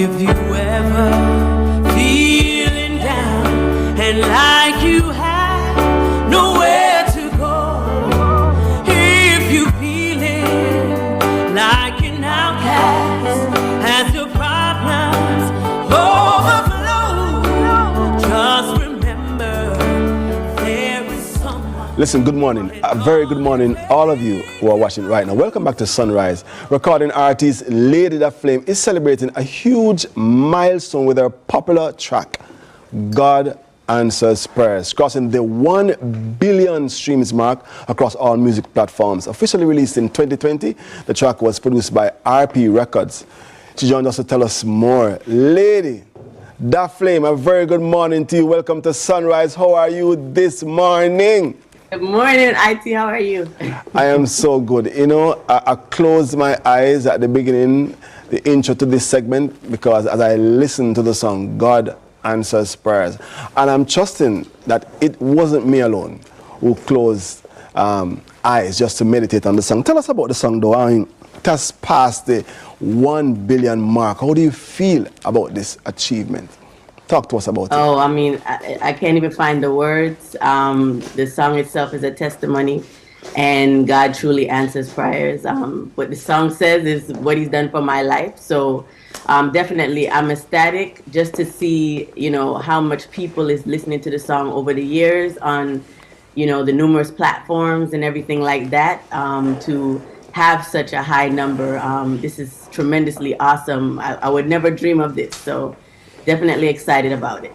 If you ever feeling down and like you have nowhere to go, if you feeling like an outcast as your problems overflow, just remember there is someone. Listen, good morning. A very good morning, all of you who are watching right now. Welcome back to Sunrise. Recording artist Lady Da Flame is celebrating a huge milestone with her popular track, God Answers Prayers, crossing the 1 billion streams mark across all music platforms. Officially released in 2020, the track was produced by RP Records. She joined us to tell us more. Lady Da Flame, a very good morning to you. Welcome to Sunrise. How are you this morning? Good morning, IT. How are you? I am so good. You know, I closed my eyes at the beginning, the intro to this segment, because as I listened to the song, God Answers Prayers. And I'm trusting that it wasn't me alone who closed eyes just to meditate on the song. Tell us about the song, though. I mean, it has passed the 1 billion mark. How do you feel about this achievement? Talk to us about it. Oh, I mean, I can't even find the words. The song itself is a testimony, and God truly answers prayers. What the song says is what He's done for my life. So definitely, I'm ecstatic just to see, you know, how much people is listening to the song over the years on, you know, the numerous platforms and everything like that. To have such a high number, this is tremendously awesome. I would never dream of this. So definitely excited about it.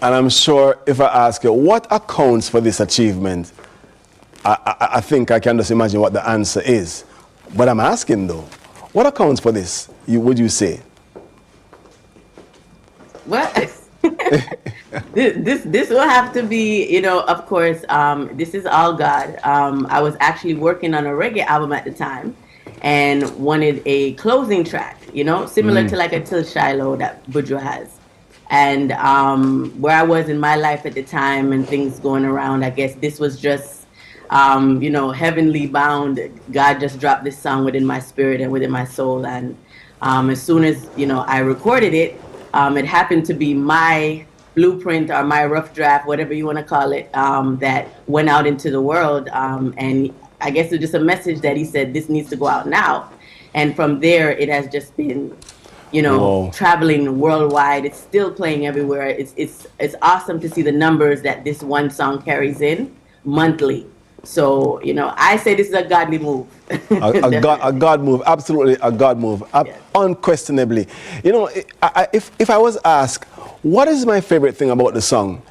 And I'm sure if I ask you, what accounts for this achievement, I think I can just imagine what the answer is. But I'm asking though, what accounts for this, would you say? What? this will have to be, you know, of course, this is all God. I was actually working on a reggae album at the time and wanted a closing track, you know, similar to like a Till Shiloh that Budjo has. And where I was in my life at the time and things going around, I guess this was just, you know, heavenly bound. God just dropped this song within my spirit and within my soul. And as soon as, you know, I recorded it, it happened to be my blueprint or my rough draft, whatever you want to call it, that went out into the world. And I guess it's just a message that He said, this needs to go out now. And from there, it has just been, you know, Whoa. traveling worldwide. It's still playing everywhere. It's awesome to see the numbers that this one song carries in monthly. So, you know, I say this is a godly move. a God move, absolutely a God move, Yes. Unquestionably. You know, if I was asked, what is my favorite thing about the song?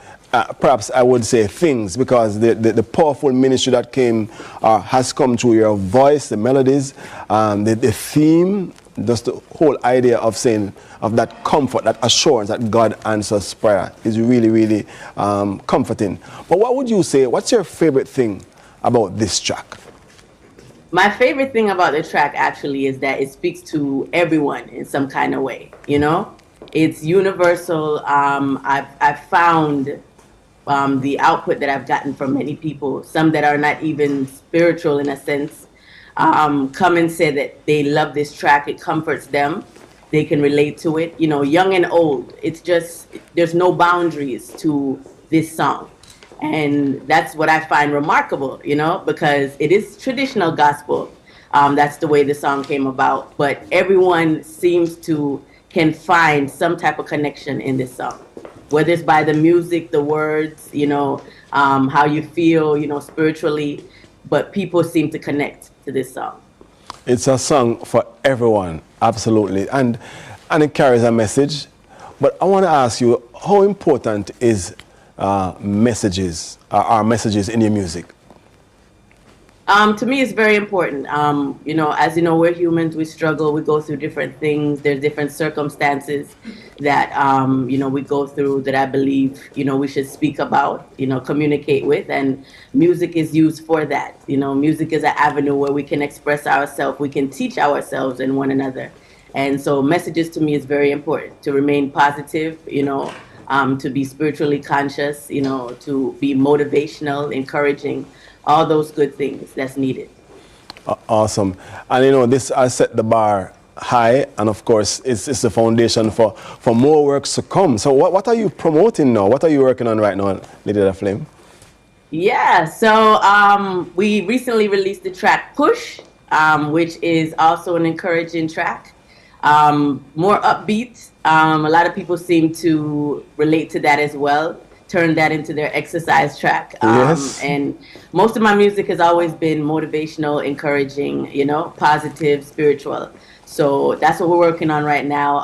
Perhaps I would say things, because the powerful ministry that came has come through your voice, the melodies, the theme, just the whole idea of saying, of that comfort, that assurance that God answers prayer is really, really comforting. But what would you say, what's your favorite thing about this track? My favorite thing about the track actually is that it speaks to everyone in some kind of way, you know? It's universal. I've found the output that I've gotten from many people, some that are not even spiritual in a sense, come and say that they love this track. It comforts them. They can relate to it, you know, young and old. It's just, there's no boundaries to this song. And that's what I find remarkable, you know, because it is traditional gospel. That's the way the song came about. But everyone seems to can find some type of connection in this song, whether it's by the music, the words, you know, how you feel, you know, spiritually. But people seem to connect to this song. It's a song for everyone, absolutely. And it carries a message. But I want to ask you, how important is messages, our messages in your music? To me, it's very important. You know, as you know, we're humans, we struggle, we go through different things. There's different circumstances that, you know, we go through that I believe, you know, we should speak about, you know, communicate with. And music is used for that. You know, music is an avenue where we can express ourselves, we can teach ourselves and one another. And so messages to me is very important, to remain positive, you know, to be spiritually conscious, you know, to be motivational, encouraging, all those good things that's needed. Awesome. And you know, this has set the bar high, and of course, it's the foundation for more works to come. So what are you promoting now? What are you working on right now, Lady of the Flame? Yeah, so we recently released the track Push, which is also an encouraging track. More upbeat. A lot of people seem to relate to that as well. Turn that into their exercise track. Yes. And most of my music has always been motivational, encouraging, you know, positive, spiritual. So that's what we're working on right now.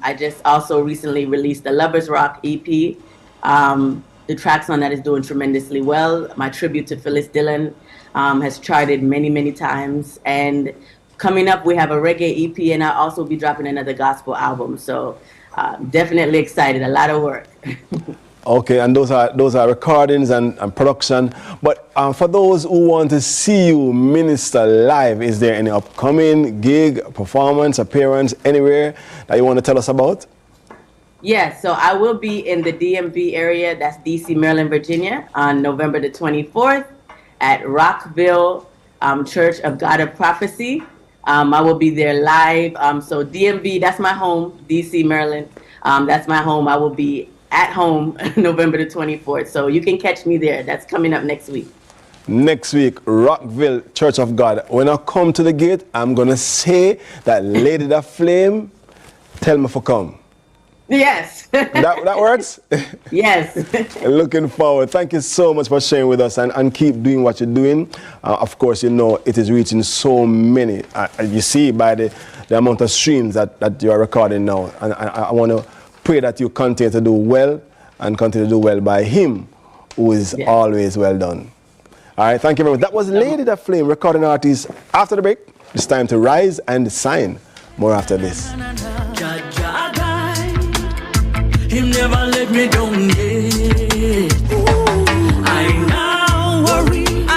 I just also recently released the Lovers Rock EP. The tracks on that is doing tremendously well. My tribute to Phyllis Dillon has charted many, many times. And coming up, we have a reggae EP, and I'll also be dropping another gospel album. So definitely excited, a lot of work. Okay, and those are recordings and production. But for those who want to see you minister live, is there any upcoming gig, performance, appearance, anywhere that you want to tell us about? Yes, so I will be in the DMV area, that's DC, Maryland, Virginia, on November the 24th at Rockville Church of God of Prophecy. I will be there live. So DMV, that's my home. DC, Maryland, that's my home. I will be at home November the 24th. So you can catch me there. That's coming up next week. Next week, Rockville Church of God. When I come to the gate, I'm going to say that Lady the Flame, tell me for come. Yes. That works? Yes. Looking forward. Thank you so much for sharing with us, and keep doing what you're doing. Of course, you know, it is reaching so many. You see by the amount of streams that you are recording now. And I want to pray that you continue to do well, and continue to do well by Him who is always well done. All right, thank you very much. That was Lady the Flame, recording artist. After the break, it's time to rise and shine. More after this. Him never let me down yet. I now worry, and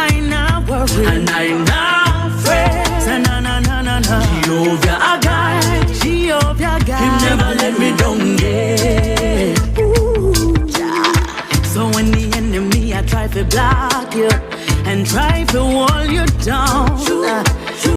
I now fret. Na. Jehovah guide. Him never let me down yet. So when the enemy I try to block you and try to wall you down,